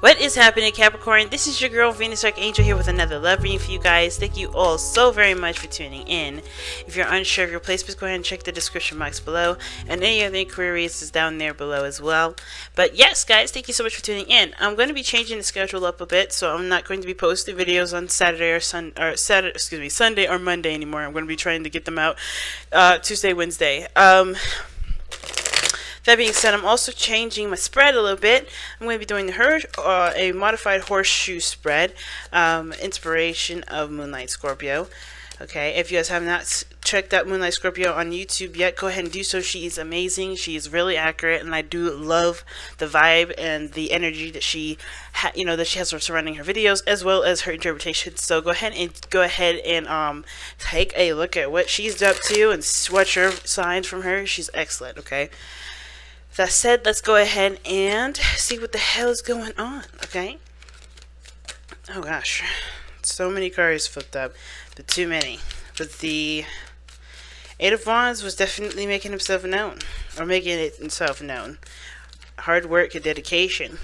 What is happening, Capricorn? This is your girl, Venus Archangel, here with another love reading for you guys. Thank you all so very much for tuning in. If you're unsure of your placements, go ahead and check the description box below, and any other inquiries is down there below as well. But yes, guys, thank you so much for tuning in. I'm going to be changing the schedule up a bit, so I'm not going to be posting videos on Sunday or Monday anymore. I'm going to be trying to get them out Tuesday, Wednesday. That being said, I'm also changing my spread a little bit. I'm going to be doing a modified horseshoe spread, inspiration of Moonlight Scorpio. Okay, if you guys have not checked out Moonlight Scorpio on YouTube yet, go ahead and do so. She is amazing. She is really accurate, and I do love the vibe and the energy that she, that she has surrounding her videos, as well as her interpretation. So go ahead and take a look at what she's up to and watch your signs from her. She's excellent. Okay. That said, let's go ahead and see what the hell is going on, okay? Oh gosh, so many cards flipped up, but too many. But the Eight of Wands was definitely making himself known, or making it himself known. Hard work and dedication.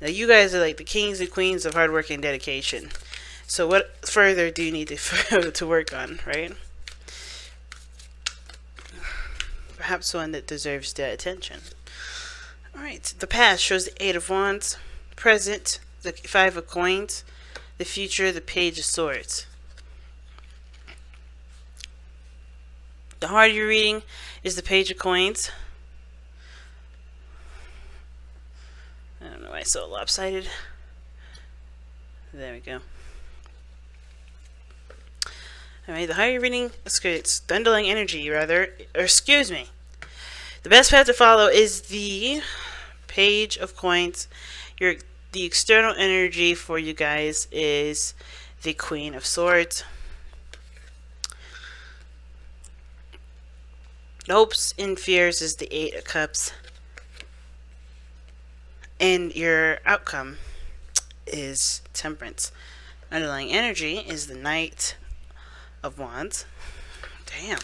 Now you guys are like the kings and queens of hard work and dedication. So what further do you need to work on, right? Perhaps one that deserves the attention. Alright, the past shows the Eight of Wands, present, the Five of Coins, the future, the Page of Swords. The card you're reading is the Page of Coins. I don't know why it's so lopsided. There we go. Alright, the higher you're reading, it's the underlying energy, rather, or excuse me. The best path to follow is the Page of Coins. The external energy for you guys is the Queen of Swords. The hopes and fears is the Eight of Cups. And your outcome is Temperance. Underlying energy is the Knight of Wands. Damn.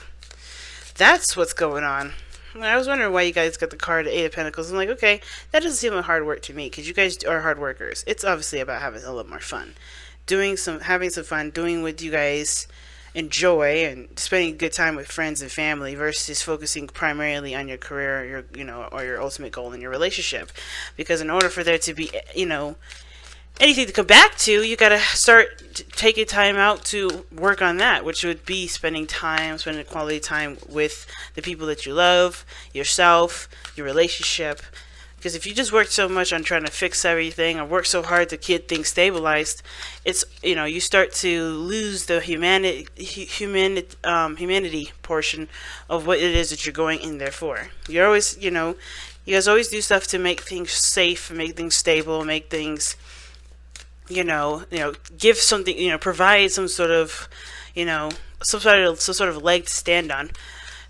That's what's going on. I was wondering why you guys got the card Eight of Pentacles. I'm like, okay, that doesn't seem like hard work to me, because you guys are hard workers. It's obviously about having a little more fun. Having some fun, doing what you guys enjoy, and spending good time with friends and family versus focusing primarily on your career, or your ultimate goal in your relationship. Because in order for there to be, anything to come back to, you gotta start taking time out to work on that, which would be spending quality time with the people that you love, yourself, your relationship. Because if you just work so much on trying to fix everything, or work so hard to get things stabilized, it's you start to lose the humanity portion of what it is that you're going in there for. You're always, you guys always do stuff to make things safe, make things stable, make things, give something, provide some sort of, some sort of leg to stand on.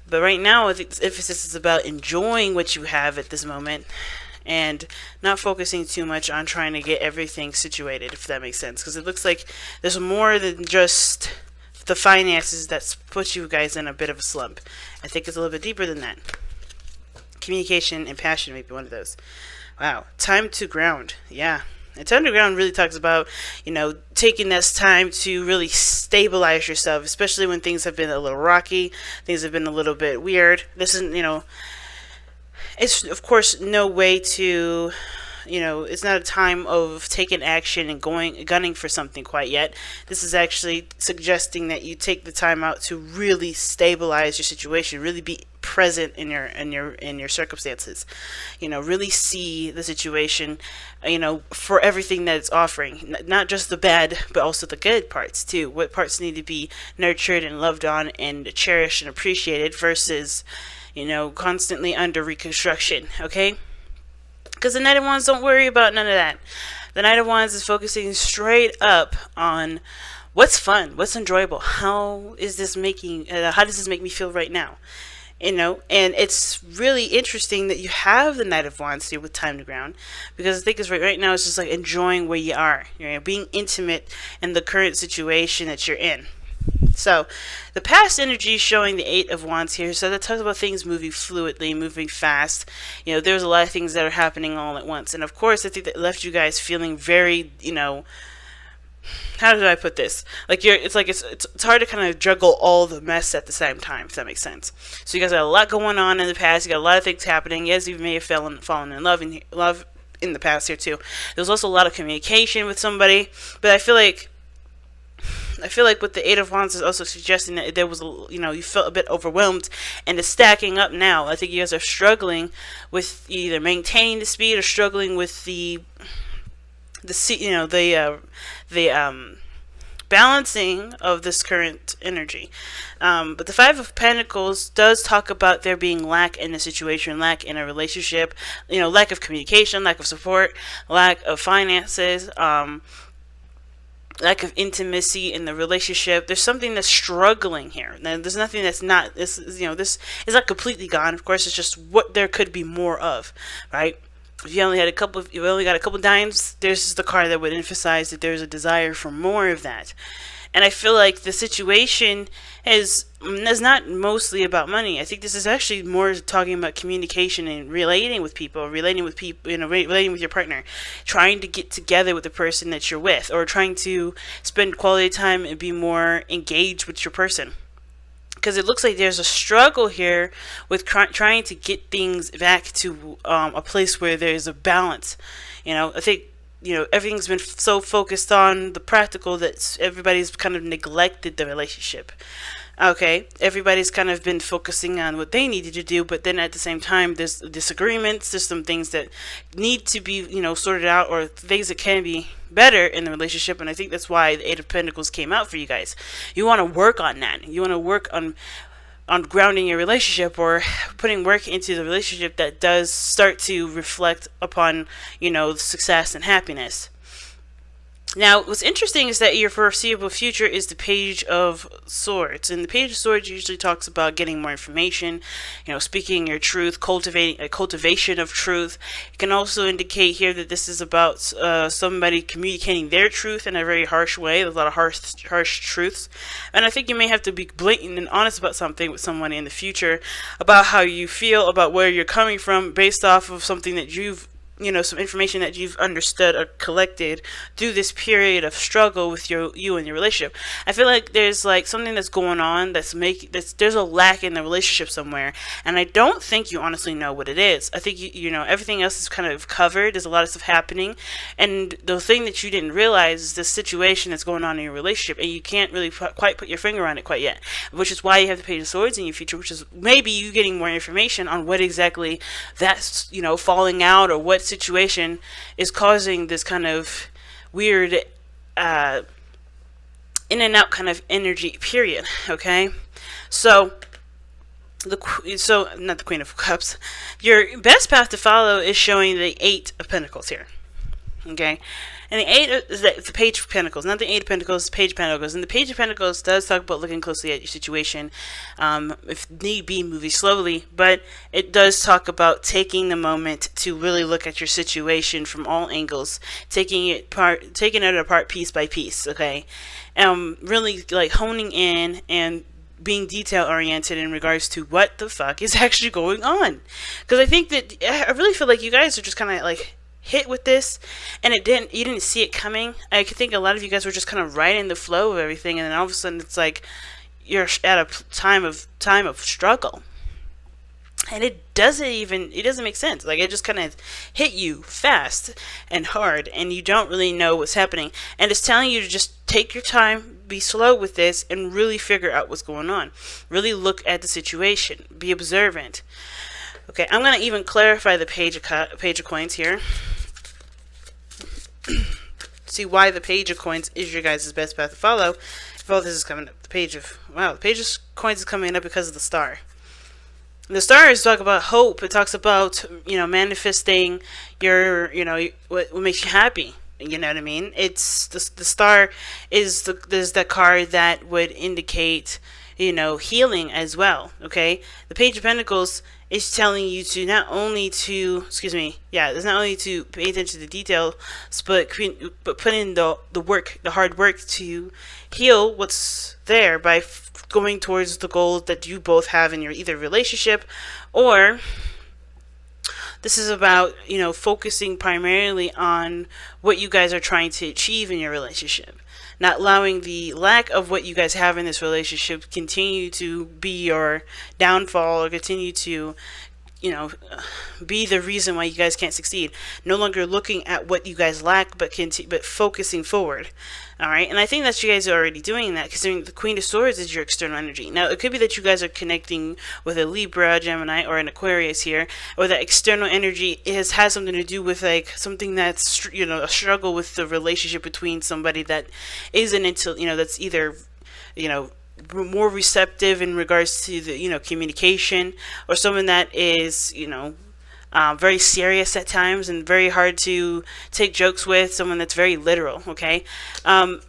But right now, I think the emphasis is about enjoying what you have at this moment, and not focusing too much on trying to get everything situated, if that makes sense. Because it looks like there's more than just the finances that's put you guys in a bit of a slump. I think it's a little bit deeper than that. Communication and passion may be one of those. Wow, time to ground. Yeah. And Time to Ground really talks about, taking this time to really stabilize yourself, especially when things have been a little rocky, things have been a little bit weird. This is, it's of course no way to, it's not a time of taking action and gunning for something quite yet. This is actually suggesting that you take the time out to really stabilize your situation, really be present in your circumstances, really see the situation, for everything that it's offering, not just the bad but also the good parts too. What parts need to be nurtured and loved on and cherished and appreciated versus constantly under reconstruction. Okay, because the Knight of Wands don't worry about none of that. The Knight of Wands is focusing straight up on what's fun, what's enjoyable, how does this make me feel right now. And it's really interesting that you have the Knight of Wands here with Time to Ground, because I think it's right now it's just like enjoying where you are, being intimate in the current situation that you're in. So, the past energy is showing the Eight of Wands here. So that talks about things moving fluidly, moving fast. You know, there's a lot of things that are happening all at once. And of course, I think that left you guys feeling very, you know, how did I put this? Like it's hard to kind of juggle all the mess at the same time, if that makes sense. So you guys got a lot going on in the past. You got a lot of things happening. Yes, you may have fallen in love in the past here too. There was also a lot of communication with somebody, but I feel like with the Eight of Wands is also suggesting that there was, you know, you felt a bit overwhelmed, and it's stacking up now. I think you guys are struggling with either maintaining the speed or struggling with the balancing of this current energy. But the Five of Pentacles does talk about there being lack in a situation, lack in a relationship, you know, lack of communication, lack of support, lack of finances, lack of intimacy in the relationship. There's something that's struggling here. Now, there's nothing that's not, this is not completely gone. Of course, it's just what there could be more of, right? If you only got a couple dimes, there's the card that would emphasize that there's a desire for more of that. And I feel like the situation is not mostly about money. I think this is actually more talking about communication and relating with people, relating with your partner, trying to get together with the person that you're with, or trying to spend quality time and be more engaged with your person. Because it looks like there's a struggle here with trying to get things back to a place where there's a balance. You know, I think, you know, everything's been so focused on the practical that everybody's kind of neglected the relationship. Okay, everybody's kind of been focusing on what they needed to do, but then at the same time, there's disagreements, there's some things that need to be, you know, sorted out, or things that can be better in the relationship. And I think that's why the Eight of Pentacles came out for you guys. You want to work on that. You want to work on grounding your relationship, or putting work into the relationship that does start to reflect upon, you know, success and happiness. Now, what's interesting is that your foreseeable future is the Page of Swords. And the Page of Swords usually talks about getting more information, you know, speaking your truth, cultivating a cultivation of truth. It can also indicate here that this is about somebody communicating their truth in a very harsh way. There's a lot of harsh truths. And I think you may have to be blatant and honest about something with someone in the future, about how you feel, about where you're coming from, based off of something that you've, you know, some information that you've understood or collected through this period of struggle with you and your relationship. I feel like there's like something that's going on there's a lack in the relationship somewhere, and I don't think you honestly know what it is. I think you know everything else is kind of covered. There's a lot of stuff happening, and the thing that you didn't realize is the situation that's going on in your relationship, and you can't really quite put your finger on it quite yet, which is why you have the Page of Swords in your future, which is maybe you getting more information on what exactly that's, you know, falling out, or what situation is causing this kind of weird in and out kind of energy period. Okay, so not the Queen of Cups. Your best path to follow is showing the Eight of Pentacles here. Okay, and the Eight is the Page of Pentacles, not the Eight of Pentacles, the Page of Pentacles. And the Page of Pentacles does talk about looking closely at your situation, if need be, moving slowly, but it does talk about taking the moment to really look at your situation from all angles, taking it apart piece by piece. Okay, really like honing in and being detail oriented in regards to what the fuck is actually going on. Because I think that I really feel like you guys are just kind of like hit with this, and you didn't see it coming. I think a lot of you guys were just kind of right in the flow of everything, and then all of a sudden it's like you're at a time of struggle, and it doesn't make sense. Like, it just kind of hit you fast and hard, and you don't really know what's happening, and it's telling you to just take your time, be slow with this, and really figure out what's going on. Really look at the situation, be observant. Okay, I'm going to even clarify the Page of Coins here. See why the Page of Coins is your guys' best path to follow. If all this is coming up, the Page of Coins is coming up because of the Star. The Stars talk about hope. It talks about, you know, manifesting your, you know, what makes you happy. You know what I mean? It's the Star is the card that would indicate, you know, healing as well. Okay, the Page of Pentacles is telling you to not only to, it's not only to pay attention to the details, but put in the work, the hard work to heal what's there by going towards the goals that you both have in your either relationship, or this is about, focusing primarily on what you guys are trying to achieve in your relationship. Not allowing the lack of what you guys have in this relationship continue to be your downfall, or continue to, be the reason why you guys can't succeed. No longer looking at what you guys lack, but focusing forward. All right, and I think that you guys are already doing that, considering the Queen of Swords is your external energy. Now, it could be that you guys are connecting with a Libra, Gemini, or an Aquarius here, or that external energy has something to do with like something that's a struggle with the relationship between somebody that isn't until that's either more receptive in regards to the communication, or someone that is very serious at times and very hard to take jokes with, someone that's very literal. Okay, the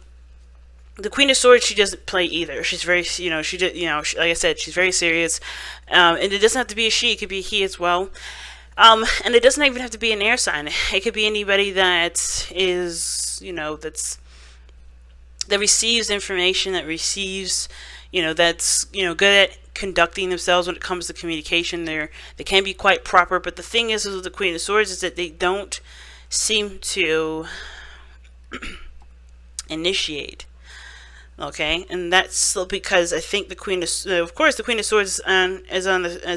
Queen of Swords, she doesn't play either. She's very like I said, she's very serious, and it doesn't have to be a she, it could be a he as well. And it doesn't even have to be an air sign. It could be anybody that is that receives information, that receives, that's, good at conducting themselves when it comes to communication. They can be quite proper, but the thing is with the Queen of Swords is that they don't seem to initiate. Okay, and that's because I think the Queen of course, the Queen of Swords is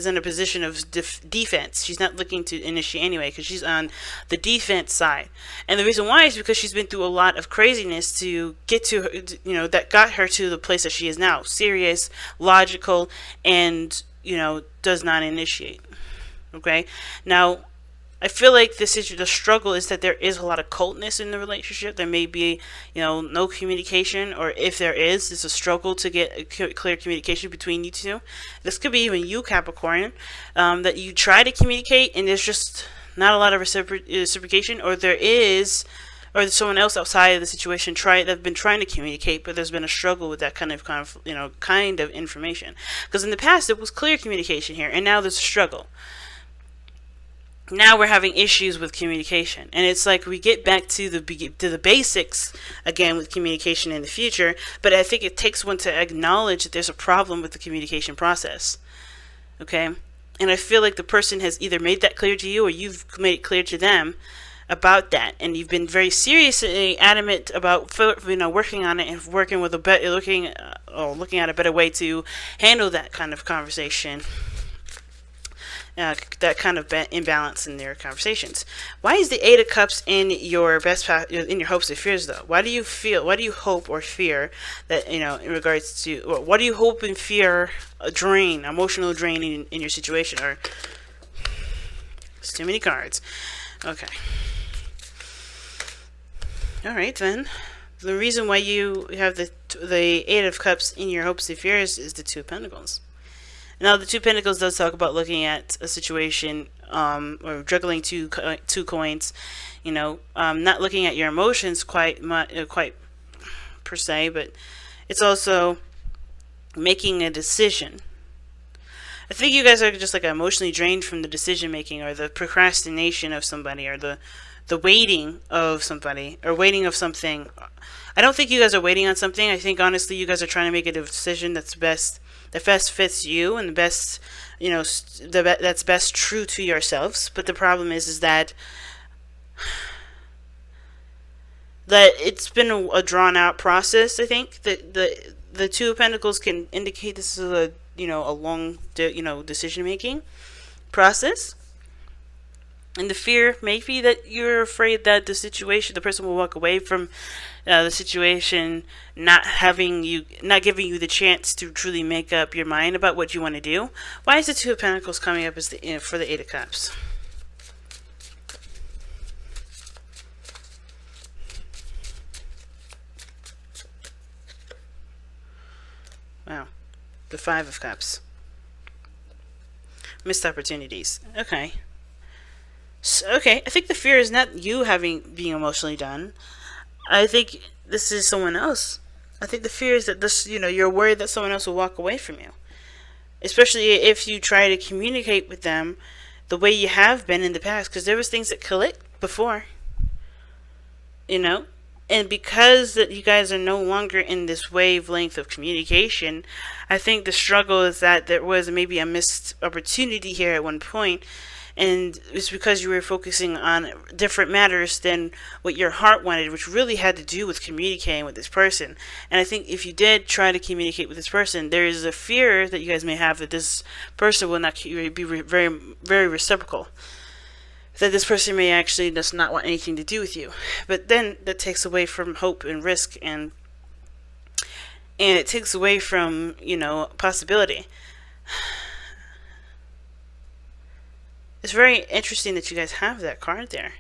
in a position of defense. She's not looking to initiate anyway, because she's on the defense side. And the reason why is because she's been through a lot of craziness to get to her, that got her to the place that she is now. Serious, logical, and does not initiate. Okay, now I feel like the struggle is that there is a lot of coldness in the relationship. There may be, no communication, or if there is, it's a struggle to get clear communication between you two. This could be even you, Capricorn, that you try to communicate and there's just not a lot of reciprocation, or there's someone else outside of the situation they've been trying to communicate, but there's been a struggle with that kind of information. Because in the past it was clear communication here, and now there's a struggle. Now we're having issues with communication, and it's like we get back to the basics again with communication in the future. But I think it takes one to acknowledge that there's a problem with the communication process. Okay, and I feel like the person has either made that clear to you, or you've made it clear to them about that, and you've been very seriously adamant about working on it and working with looking at a better way to handle that kind of conversation. That kind of imbalance in their conversations. Why is the Eight of Cups in your in your hopes and fears though? Why do you hope or fear that in regards to, or what do you hope and fear emotional drain in your situation? Or it's too many cards. Okay. All right then. The reason why you have the Eight of Cups in your hopes and fears is the Two of Pentacles. Now, the Two Pentacles does talk about looking at a situation, or juggling two coins, not looking at your emotions quite per se, but it's also making a decision. I think you guys are just like emotionally drained from the decision making, or the procrastination of somebody, or the waiting of somebody, or waiting of something. I don't think you guys are waiting on something. I think honestly you guys are trying to make a decision that best fits you, and the best, that's best true to yourselves. But the problem is that it's been a drawn out process. I think that the Two of Pentacles can indicate this is a long decision making process. And the fear may be that you're afraid that the person will walk away from the situation, not giving you the chance to truly make up your mind about what you want to do. Why is the Two of Pentacles coming up as for the Eight of Cups? Wow. The Five of Cups. Missed opportunities. Okay. Okay, I think the fear is not you being emotionally done. I think this is someone else. I think the fear is that you're worried that someone else will walk away from you. especially if you try to communicate with them the way you have been in the past, because there was things that clicked before, you know. And because that you guys are no longer in this wavelength of communication, I think the struggle is that there was maybe a missed opportunity here at one point, and it's because you were focusing on different matters than what your heart wanted, which really had to do with communicating with this person. And I think if you did try to communicate with this person, there is a fear that you guys may have that this person will not be very, very reciprocal. That this person may actually does not want anything to do with you. But then that takes away from hope and risk, and it takes away from, possibility. It's very interesting that you guys have that card there,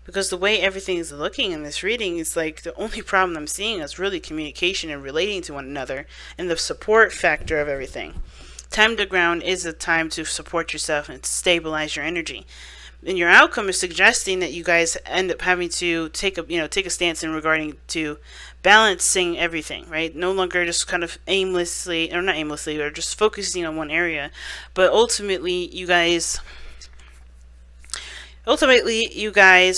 because the way everything is looking in this reading is like the only problem I'm seeing is really communication and relating to one another and the support factor of everything. Time to ground is a time to support yourself and stabilize your energy. And your outcome is suggesting that you guys end up having to take a stance in regarding to balancing everything, right? No longer just kind of aimlessly, or not aimlessly, or just focusing on one area, but ultimately you guys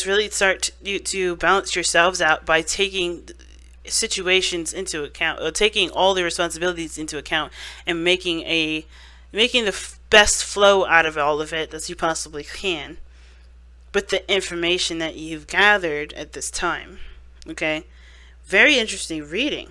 really start to balance yourselves out by taking situations into account, or taking all the responsibilities into account, and making the best flow out of all of it as you possibly can, with the information that you've gathered at this time. Okay? Very interesting reading.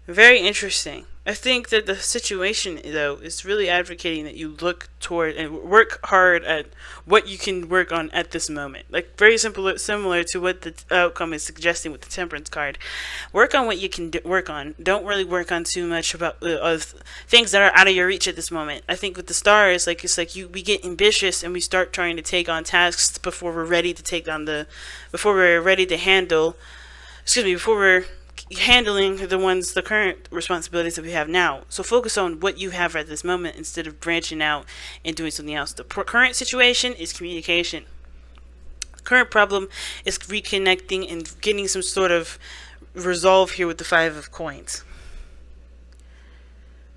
Very interesting. I think that the situation, though, is really advocating that you look toward and work hard at what you can work on at this moment. Like, very similar to what the outcome is suggesting with the Temperance card. Work on what you can work on. Don't really work on too much about things that are out of your reach at this moment. I think with the stars, we get ambitious and we start trying to take on tasks before we're ready to handle. Before we're handling the current responsibilities that we have now. So focus on what you have at this moment instead of branching out and doing something else. The current situation is communication. The current problem is reconnecting and getting some sort of resolve here with the 5 of coins.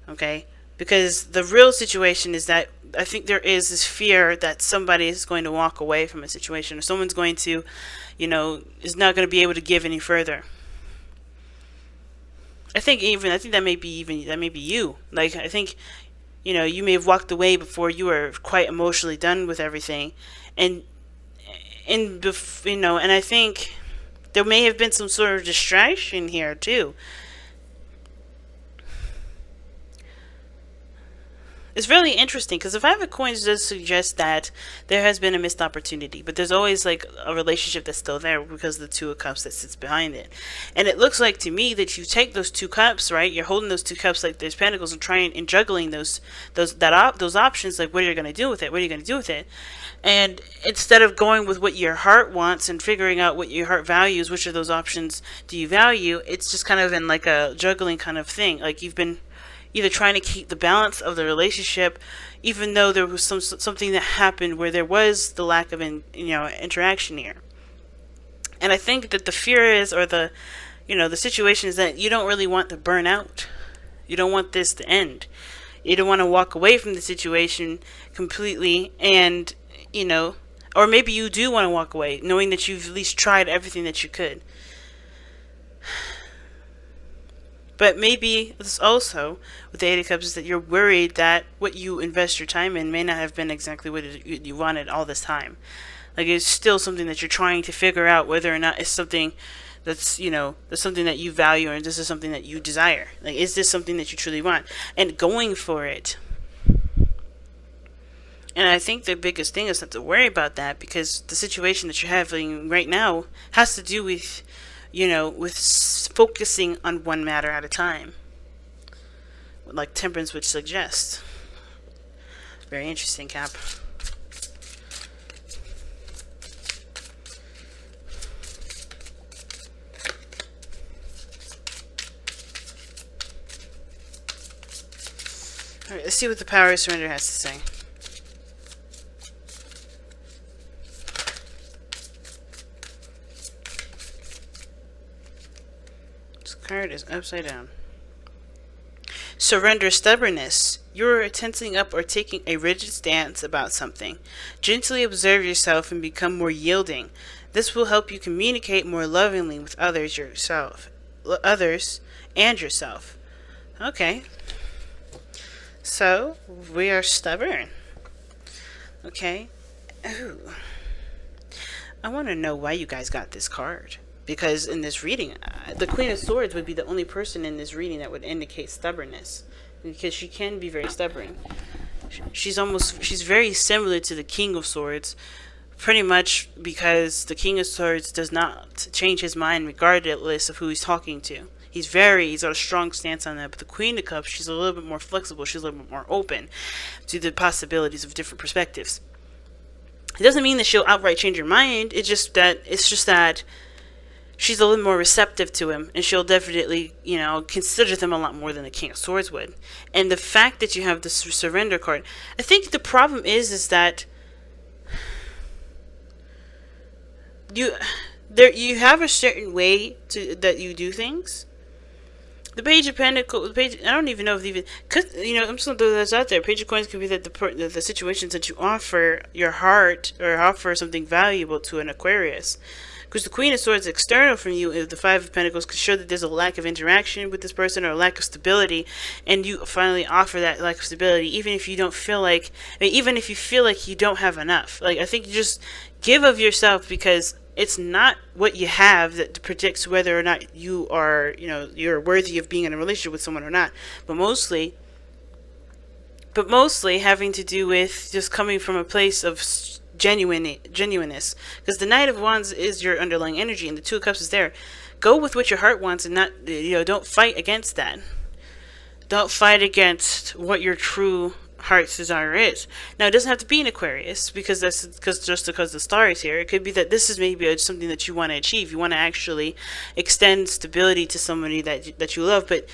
Okay? Because the real situation is that I think there is this fear that somebody is going to walk away from a situation, or someone's going to, is not going to be able to give any further. I think that may be you. Like, I think, you may have walked away before you were quite emotionally done with everything, and I think there may have been some sort of distraction here too. It's really interesting because the 5 of coins does suggest that there has been a missed opportunity, but there's always like a relationship that's still there because of the 2 of cups that sits behind it. And it looks like to me that you take those 2 cups, right? You're holding those 2 cups like there's pentacles and trying and juggling those options, like what are you going to do with it? What are you going to do with it? And instead of going with what your heart wants and figuring out what your heart values, which of those options do you value, it's just kind of in like a juggling kind of thing. Like you've been either trying to keep the balance of the relationship, even though there was something that happened where there was the lack of interaction here. And I think that the fear is, or the situation is that you don't really want to burn out. You don't want this to end. You don't want to walk away from the situation completely, and or maybe you do want to walk away, knowing that you've at least tried everything that you could. But maybe it's also, with the 8 of Cups, is that you're worried that what you invest your time in may not have been exactly what you wanted all this time. Like, it's still something that you're trying to figure out whether or not it's something that's something that you value, or this is something that you desire. Like, is this something that you truly want? And going for it. And I think the biggest thing is not to worry about that, because the situation that you're having right now has to do with with focusing on one matter at a time, like Temperance would suggest. Very interesting, Cap. Alright, let's see what the Power of Surrender has to say. Card is upside down. Surrender stubbornness. You're tensing up or taking a rigid stance about something. Gently observe yourself and become more yielding. This will help you communicate more lovingly with others and yourself. Okay. So, we are stubborn. Okay. Ooh. I want to know why you guys got this card. Because in this reading, the Queen of Swords would be the only person in this reading that would indicate stubbornness. Because she can be very stubborn. She's very similar to the King of Swords. Pretty much because the King of Swords does not change his mind regardless of who he's talking to. He's got a strong stance on that. But the Queen of Cups, she's a little bit more flexible. She's a little bit more open to the possibilities of different perspectives. It doesn't mean that she'll outright change her mind. It's just that she's a little more receptive to him, and she'll definitely, consider them a lot more than the King of Swords would. And the fact that you have the surrender card, I think the problem is that you have a certain way that you do things. The Page of Pentacles, I don't even know if I'm just gonna throw this out there. Page of Coins could be that the situations that you offer your heart or offer something valuable to an Aquarius. Because the Queen of Swords external from you, if the Five of Pentacles could show that there's a lack of interaction with this person or a lack of stability, and you finally offer that lack of stability, even if you feel like you don't have enough. Like, I think you just give of yourself, because it's not what you have that predicts whether or not you are, you're worthy of being in a relationship with someone or not. But mostly having to do with just coming from a place of genuineness. Because the Knight of Wands is your underlying energy, and the Two of Cups is there. Go with what your heart wants, and not, don't fight against that. Don't fight against what your true heart's desire is. Now, it doesn't have to be an Aquarius, because the star is here. It could be that this is maybe something that you want to achieve. You want to actually extend stability to somebody that you love, but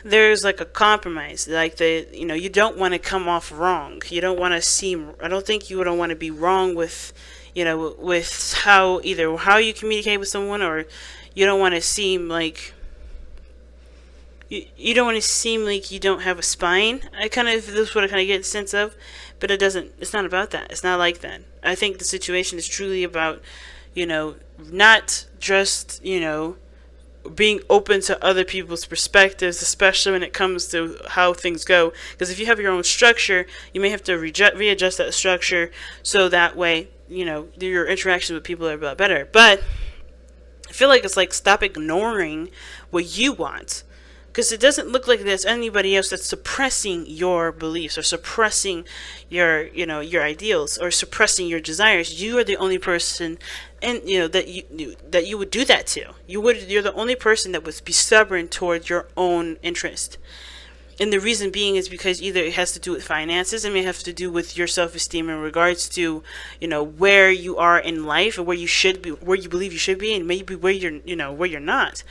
there's like a compromise. Like, you don't want to come off wrong. You don't want to seem. I don't think you don't want to be wrong with, with how you communicate with someone, or you don't want to seem like. You don't want to seem like you don't have a spine. This is what I kind of get the sense of, but it's not about that. It's not like that. I think the situation is truly about, not just, being open to other people's perspectives, especially when it comes to how things go. Because if you have your own structure, you may have to readjust that structure, so that way, your interactions with people are a lot better. But I feel like it's like, stop ignoring what you want. Because it doesn't look like there's anybody else that's suppressing your beliefs, or suppressing your ideals, or suppressing your desires. You are the only person, and that you would do that to. You're the only person that would be stubborn towards your own interest. And the reason being is because either it has to do with finances, it may have to do with your self-esteem in regards to, where you are in life, and where you should be, where you believe you should be, and maybe where you're not.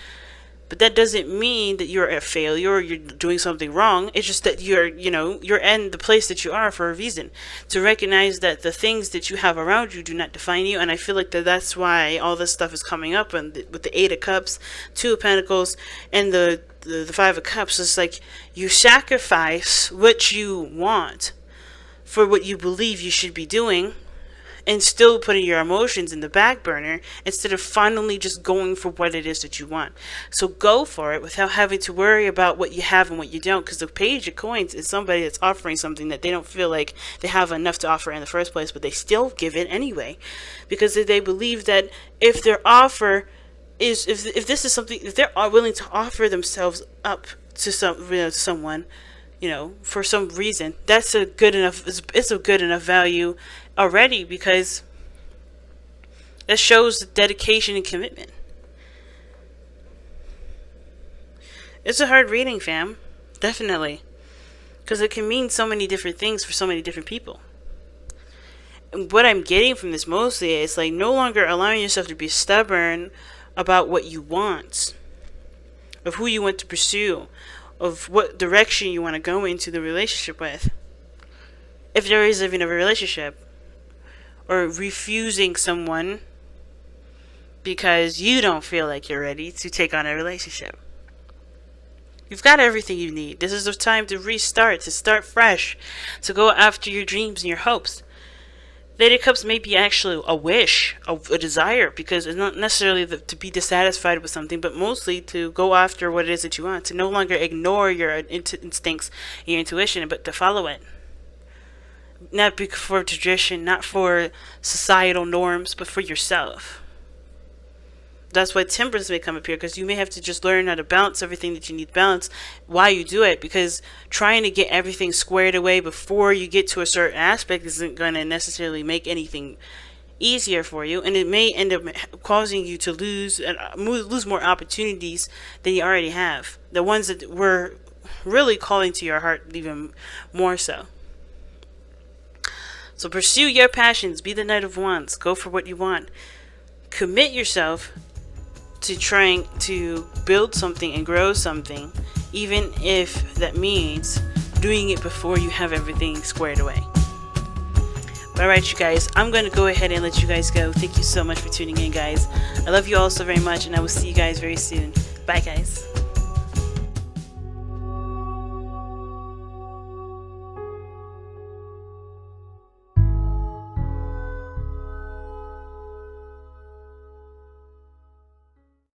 But that doesn't mean that you're a failure or you're doing something wrong. It's just that you're in the place that you are for a reason. To recognize that the things that you have around you do not define you. And I feel like that's why all this stuff is coming up. And with the Eight of Cups, Two of Pentacles, and the Five of Cups, it's like you sacrifice what you want for what you believe you should be doing, and still putting your emotions in the back burner, instead of finally just going for what it is that you want. So go for it without having to worry about what you have and what you don't, because the Page of Coins is somebody that's offering something that they don't feel like they have enough to offer in the first place, but they still give it anyway, because they believe that if their offer is, if this is something, if they're willing to offer themselves up to someone, for some reason, that's a good enough. It's a good enough value already, because that shows dedication and commitment. It's a hard reading, fam. Definitely. Because it can mean so many different things for so many different people. And what I'm getting from this mostly is like no longer allowing yourself to be stubborn about what you want, of who you want to pursue, of what direction you want to go into the relationship with. If there is even a relationship. Or refusing someone because you don't feel like you're ready to take on a relationship. You've got everything you need. This is the time to restart, to start fresh, to go after your dreams and your hopes. The Eight of Cups may be actually a wish, a desire, because it's not necessarily to be dissatisfied with something, but mostly to go after what it is that you want, to no longer ignore your instincts and your intuition, but to follow it. Not for tradition, not for societal norms, but for yourself. That's why temperance may come up here, because you may have to just learn how to balance everything that you need to balance while you do it, because trying to get everything squared away before you get to a certain aspect isn't going to necessarily make anything easier for you, and it may end up causing you to lose more opportunities than you already have. The ones that were really calling to your heart even more so. So pursue your passions. Be the Knight of Wands. Go for what you want. Commit yourself to trying to build something and grow something, even if that means doing it before you have everything squared away. Alright, you guys, I'm going to go ahead and let you guys go. Thank you so much for tuning in, guys. I love you all so very much, and I will see you guys very soon. Bye, guys.